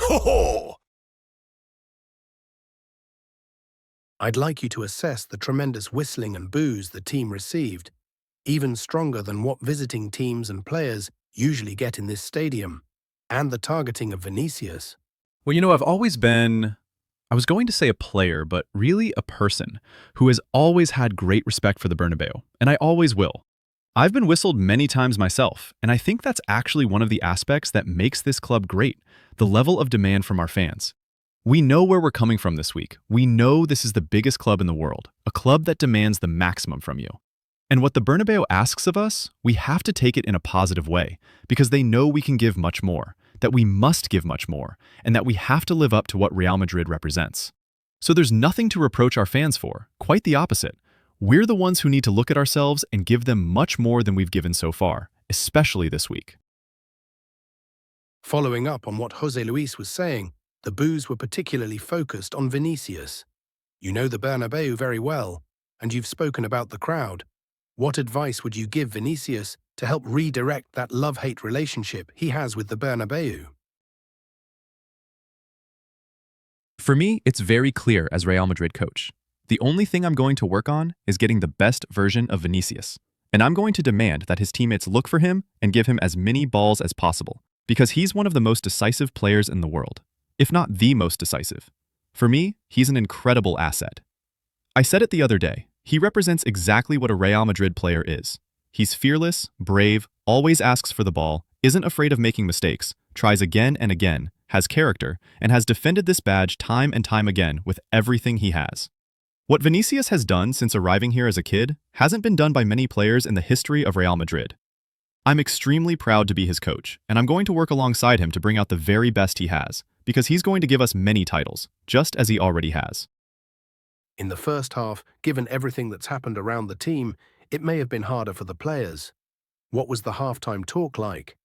Ho ho! I'd like you to assess the tremendous whistling and boos the team received, even stronger than what visiting teams and players usually get in this stadium, and the targeting of Vinicius. Well, I've always been, I was going to say a player, but really a person who has always had great respect for the Bernabeu, and I always will. I've been whistled many times myself, and I think that's actually one of the aspects that makes this club great, the level of demand from our fans. We know where we're coming from this week. We know this is the biggest club in the world, a club that demands the maximum from you. And what the Bernabeu asks of us, we have to take it in a positive way, because they know we can give much more, that we must give much more, and that we have to live up to what Real Madrid represents. So there's nothing to reproach our fans for, quite the opposite. We're the ones who need to look at ourselves and give them much more than we've given so far, especially this week. Following up on what Jose Luis was saying, the boos were particularly focused on Vinicius. You know the Bernabeu very well, and you've spoken about the crowd. What advice would you give Vinicius to help redirect that love-hate relationship he has with the Bernabeu? For me, it's very clear as Real Madrid coach. The only thing I'm going to work on is getting the best version of Vinicius. And I'm going to demand that his teammates look for him and give him as many balls as possible, because he's one of the most decisive players in the world, if not the most decisive. For me, he's an incredible asset. I said it the other day, he represents exactly what a Real Madrid player is. He's fearless, brave, always asks for the ball, isn't afraid of making mistakes, tries again and again, has character, and has defended this badge time and time again with everything he has. What Vinicius has done since arriving here as a kid hasn't been done by many players in the history of Real Madrid. I'm extremely proud to be his coach, and I'm going to work alongside him to bring out the very best he has, because he's going to give us many titles, just as he already has. In the first half, given everything that's happened around the team, it may have been harder for the players. What was the halftime talk like?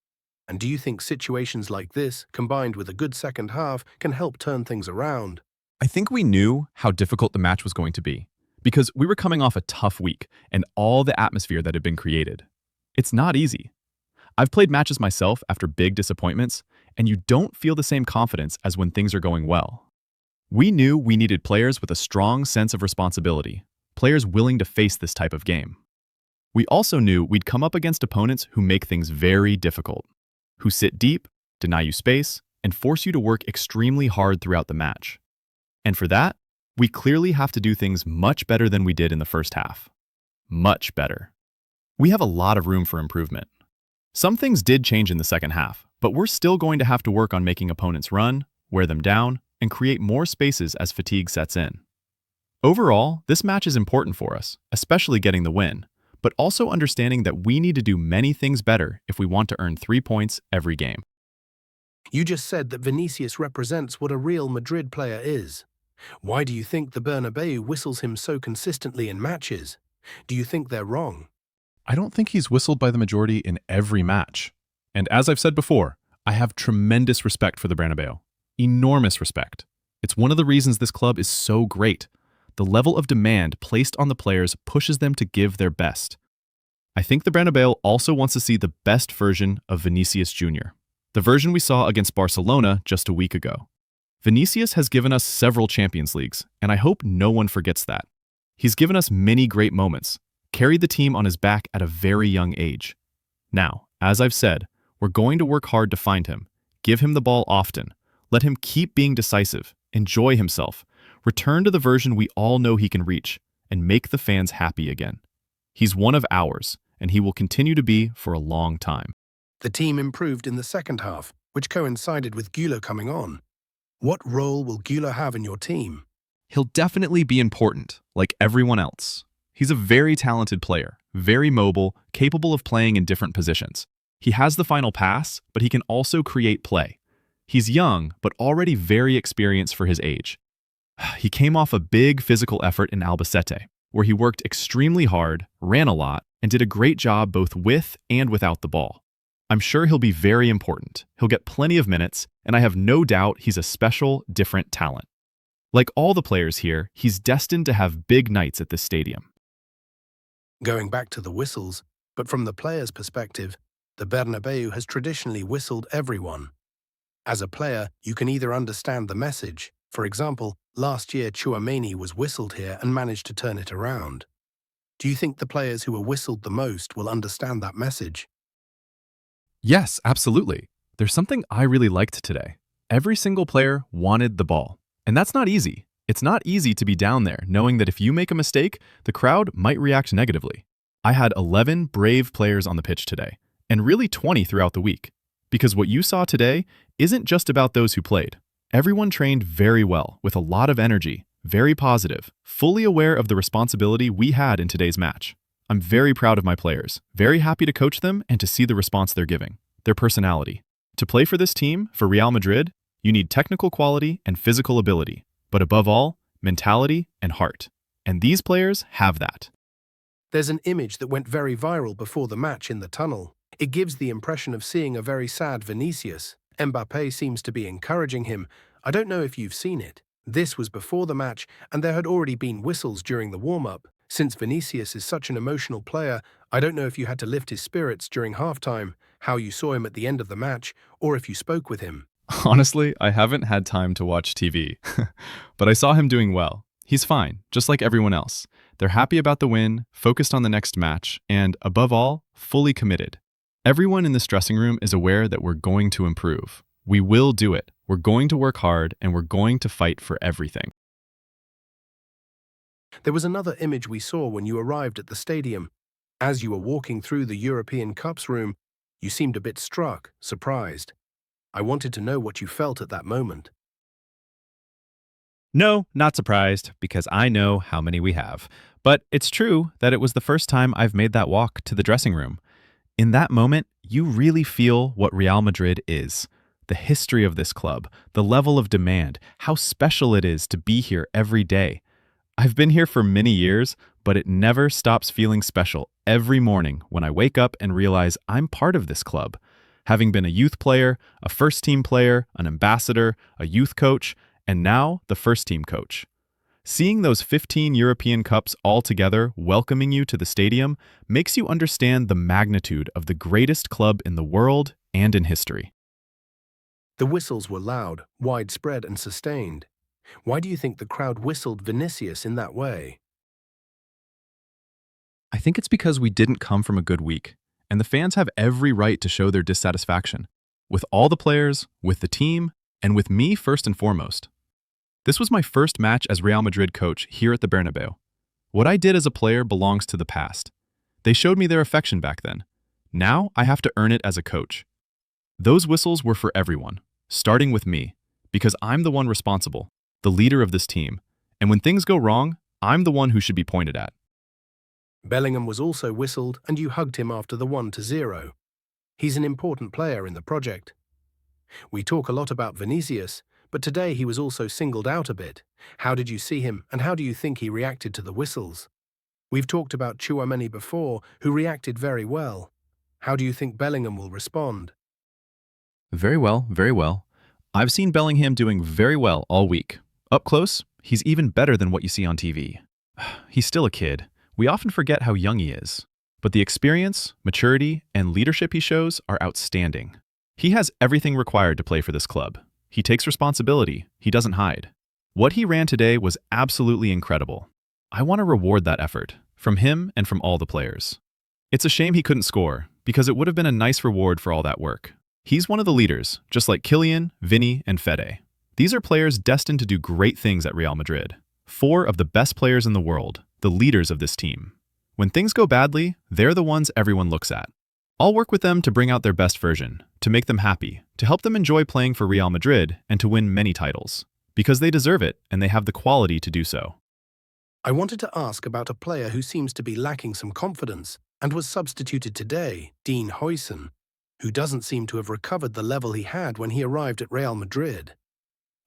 And do you think situations like this, combined with a good second half, can help turn things around? I think we knew how difficult the match was going to be, because we were coming off a tough week and all the atmosphere that had been created. It's not easy. I've played matches myself after big disappointments, and you don't feel the same confidence as when things are going well. We knew we needed players with a strong sense of responsibility, players willing to face this type of game. We also knew we'd come up against opponents who make things very difficult, who sit deep, deny you space, and force you to work extremely hard throughout the match. And for that, we clearly have to do things much better than we did in the first half. Much better. We have a lot of room for improvement. Some things did change in the second half, but we're still going to have to work on making opponents run, wear them down, and create more spaces as fatigue sets in. Overall, this match is important for us, especially getting the win, but also understanding that we need to do many things better if we want to earn 3 points every game. You just said that Vinicius represents what a Real Madrid player is. Why do you think the Bernabeu whistles him so consistently in matches? Do you think they're wrong? I don't think he's whistled by the majority in every match. And as I've said before, I have tremendous respect for the Bernabeu. Enormous respect. It's one of the reasons this club is so great. The level of demand placed on the players pushes them to give their best. I think the Bernabeu also wants to see the best version of Vinicius Jr., the version we saw against Barcelona just a week ago. Vinicius has given us several Champions Leagues, and I hope no one forgets that. He's given us many great moments, carried the team on his back at a very young age. Now, as I've said, we're going to work hard to find him, give him the ball often, let him keep being decisive, enjoy himself, return to the version we all know he can reach, and make the fans happy again. He's one of ours, and he will continue to be for a long time. The team improved in the second half, which coincided with Güler coming on. What role will Güler have in your team? He'll definitely be important, like everyone else. He's a very talented player, very mobile, capable of playing in different positions. He has the final pass, but he can also create play. He's young, but already very experienced for his age. He came off a big physical effort in Albacete, where he worked extremely hard, ran a lot, and did a great job both with and without the ball. I'm sure he'll be very important. He'll get plenty of minutes, and I have no doubt he's a special, different talent. Like all the players here, he's destined to have big nights at this stadium. Going back to the whistles, but from the players' perspective, the Bernabeu has traditionally whistled everyone. As a player, you can either understand the message. For example, last year Tchouaméni was whistled here and managed to turn it around. Do you think the players who are whistled the most will understand that message? Yes, absolutely. There's something I really liked today. Every single player wanted the ball. And that's not easy. It's not easy to be down there knowing that if you make a mistake, the crowd might react negatively. I had 11 brave players on the pitch today, and really 20 throughout the week. Because what you saw today isn't just about those who played. Everyone trained very well, with a lot of energy, very positive, fully aware of the responsibility we had in today's match. I'm very proud of my players, very happy to coach them and to see the response they're giving, their personality. To play for this team, for Real Madrid, you need technical quality and physical ability, but above all, mentality and heart. And these players have that. There's an image that went very viral before the match in the tunnel. It gives the impression of seeing a very sad Vinicius. Mbappé seems to be encouraging him. I don't know if you've seen it. This was before the match, and there had already been whistles during the warm-up. Since Vinicius is such an emotional player, I don't know if you had to lift his spirits during halftime, how you saw him at the end of the match, or if you spoke with him. Honestly, I haven't had time to watch TV, but I saw him doing well. He's fine, just like everyone else. They're happy about the win, focused on the next match, and, above all, fully committed. Everyone in this dressing room is aware that we're going to improve. We will do it. We're going to work hard, and we're going to fight for everything. There was another image we saw when you arrived at the stadium. As you were walking through the European Cups room, you seemed a bit struck, surprised. I wanted to know what you felt at that moment. No, not surprised, because I know how many we have. But it's true that it was the first time I've made that walk to the dressing room. In that moment, you really feel what Real Madrid is. The history of this club, the level of demand, how special it is to be here every day. I've been here for many years, but it never stops feeling special every morning when I wake up and realize I'm part of this club. Having been a youth player, a first-team player, an ambassador, a youth coach, and now the first-team coach. Seeing those 15 European Cups all together welcoming you to the stadium makes you understand the magnitude of the greatest club in the world and in history. The whistles were loud, widespread, and sustained. Why do you think the crowd whistled Vinicius in that way? I think it's because we didn't come from a good week, and the fans have every right to show their dissatisfaction, with all the players, with the team, and with me first and foremost. This was my first match as Real Madrid coach here at the Bernabeu. What I did as a player belongs to the past. They showed me their affection back then. Now I have to earn it as a coach. Those whistles were for everyone, starting with me, because I'm the one responsible, the leader of this team, and when things go wrong, I'm the one who should be pointed at. Bellingham was also whistled, and you hugged him after the 1-0. He's an important player in the project. We talk a lot about Vinicius, but today he was also singled out a bit. How did you see him, and how do you think he reacted to the whistles? We've talked about Tchouaméni before, who reacted very well. How do you think Bellingham will respond? Very well, very well. I've seen Bellingham doing very well all week. Up close, he's even better than what you see on TV. He's still a kid. We often forget how young he is. But the experience, maturity, and leadership he shows are outstanding. He has everything required to play for this club. He takes responsibility. He doesn't hide. What he ran today was absolutely incredible. I want to reward that effort, from him and from all the players. It's a shame he couldn't score, because it would have been a nice reward for all that work. He's one of the leaders, just like Kylian, Vinny, and Fede. These are players destined to do great things at Real Madrid. 4 of the best players in the world, the leaders of this team. When things go badly, they're the ones everyone looks at. I'll work with them to bring out their best version, to make them happy, to help them enjoy playing for Real Madrid and to win many titles. Because they deserve it and they have the quality to do so. I wanted to ask about a player who seems to be lacking some confidence and was substituted today, Dean Huijsen, who doesn't seem to have recovered the level he had when he arrived at Real Madrid.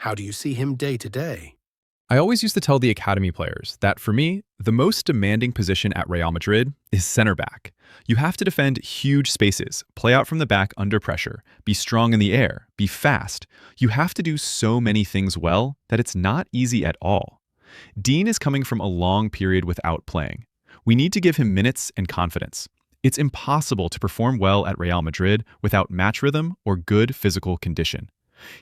How do you see him day to day? I always used to tell the academy players that, for me, the most demanding position at Real Madrid is center back. You have to defend huge spaces, play out from the back under pressure, be strong in the air, be fast. You have to do so many things well that it's not easy at all. Dean is coming from a long period without playing. We need to give him minutes and confidence. It's impossible to perform well at Real Madrid without match rhythm or good physical condition.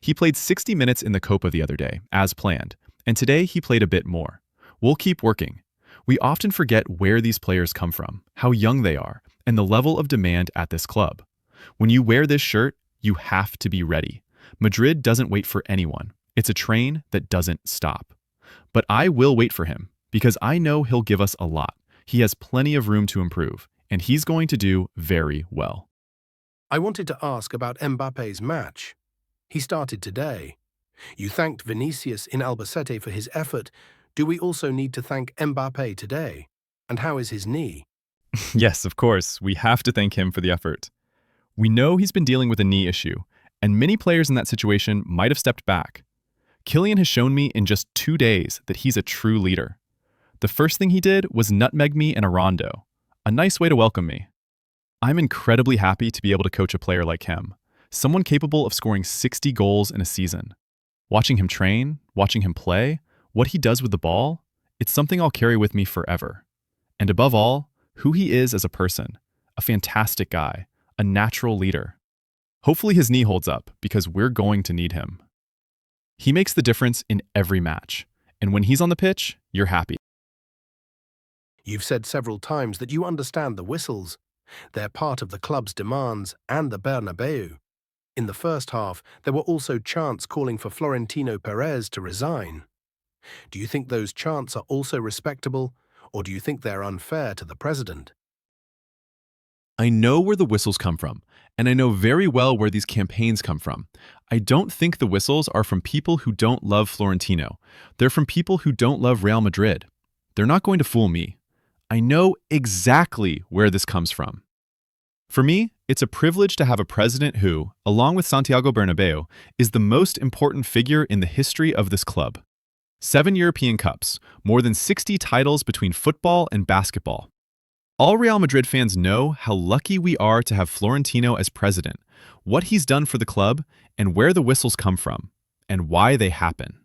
He played 60 minutes in the Copa the other day, as planned, and today he played a bit more. We'll keep working. We often forget where these players come from, how young they are, and the level of demand at this club. When you wear this shirt, you have to be ready. Madrid doesn't wait for anyone. It's a train that doesn't stop. But I will wait for him, because I know he'll give us a lot. He has plenty of room to improve, and he's going to do very well. I wanted to ask about Mbappe's match. He started today. You thanked Vinicius in Albacete for his effort. Do we also need to thank Mbappé today? And how is his knee? Yes, of course, we have to thank him for the effort. We know he's been dealing with a knee issue, and many players in that situation might have stepped back. Kylian has shown me in just 2 days that he's a true leader. The first thing he did was nutmeg me in a rondo, a nice way to welcome me. I'm incredibly happy to be able to coach a player like him, someone capable of scoring 60 goals in a season. Watching him train, watching him play, what he does with the ball, it's something I'll carry with me forever. And above all, who he is as a person, a fantastic guy, a natural leader. Hopefully his knee holds up, because we're going to need him. He makes the difference in every match, and when he's on the pitch, you're happy. You've said several times that you understand the whistles. They're part of the club's demands and the Bernabeu. In the first half, there were also chants calling for Florentino Perez to resign. Do you think those chants are also respectable, or do you think they're unfair to the president? I know where the whistles come from, and I know very well where these campaigns come from. I don't think the whistles are from people who don't love Florentino. They're from people who don't love Real Madrid. They're not going to fool me. I know exactly where this comes from. For me, it's a privilege to have a president who, along with Santiago Bernabéu, is the most important figure in the history of this club. 7 European Cups, more than 60 titles between football and basketball. All Real Madrid fans know how lucky we are to have Florentino as president, what he's done for the club, and where the whistles come from, and why they happen.